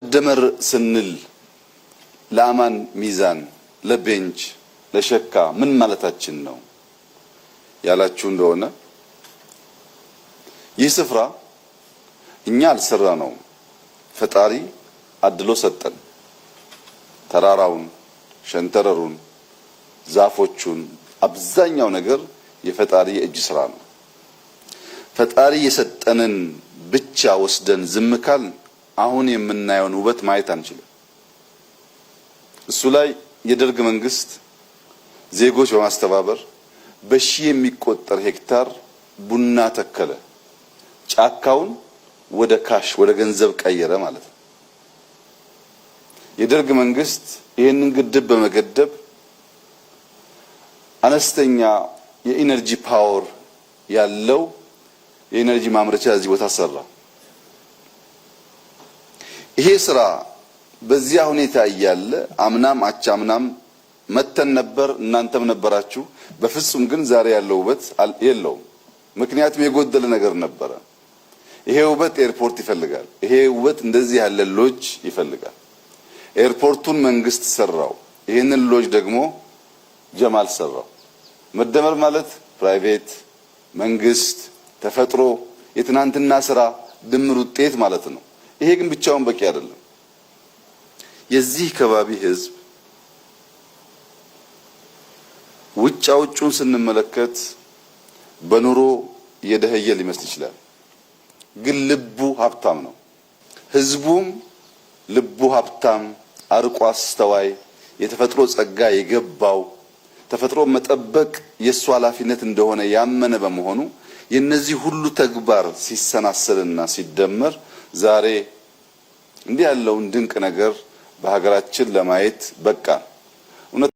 ደመር ስንል ለአማን ሚዛን ለቤንች ለሸካ ምን ማለታችን ነው ያላችሁ እንደሆነ ይህ ስፍራ እኛ አልሰራ ነው ፈጣሪ አድሎ ሰጠን። ተራራውን፣ ሸንተረሩን፣ ዛፎቹን አብዛኛው ነገር የፈጣሪ የእጅ ስራ ነው። ፈጣሪ የሰጠንን ብቻ ወስደን ዝም ካል አሁን የምናየውን ውበት ማየት አንችልም። እሱ ላይ የደርግ መንግስት ዜጎች በማስተባበር በሺህ የሚቆጠር ሄክታር ቡና ተከለ። ጫካውን ወደ ካሽ ወደ ገንዘብ ቀየረ ማለት ነው። የደርግ መንግስት ይህንን ግድብ በመገደብ አነስተኛ የኢነርጂ ፓወር ያለው የኢነርጂ ማምረቻ እዚህ ቦታ ሰራ። ይሄ ስራ በዚያ ሁኔታ እያለ አምናም አቻምናም መተን ነበር፣ እናንተም ነበራችሁ። በፍጹም ግን ዛሬ ያለው ውበት የለውም። ምክንያቱም የጎደለ ነገር ነበረ። ይሄ ውበት ኤርፖርት ይፈልጋል። ይሄ ውበት እንደዚህ ያለ ሎጅ ይፈልጋል። ኤርፖርቱን መንግስት ሰራው። ይሄንን ሎጅ ደግሞ ጀማል ሰራው። መደመር ማለት ፕራይቬት፣ መንግስት፣ ተፈጥሮ የትናንትና ስራ ድምር ውጤት ማለት ነው። ይሄ ግን ብቻውን በቂ አይደለም። የዚህ ከባቢ ህዝብ ውጫውን ስንመለከት በኑሮ የደህየ ሊመስል ይችላል፣ ግን ልቡ ሀብታም ነው። ህዝቡም ልቡ ሀብታም፣ አርቆ አስተዋይ፣ የተፈጥሮ ጸጋ የገባው፣ ተፈጥሮ መጠበቅ የሱ ኃላፊነት እንደሆነ ያመነ በመሆኑ የነዚህ ሁሉ ተግባር ሲሰናሰልና ሲደመር ዛሬ እንዲህ ያለውን ድንቅ ነገር በሀገራችን ለማየት በቃ።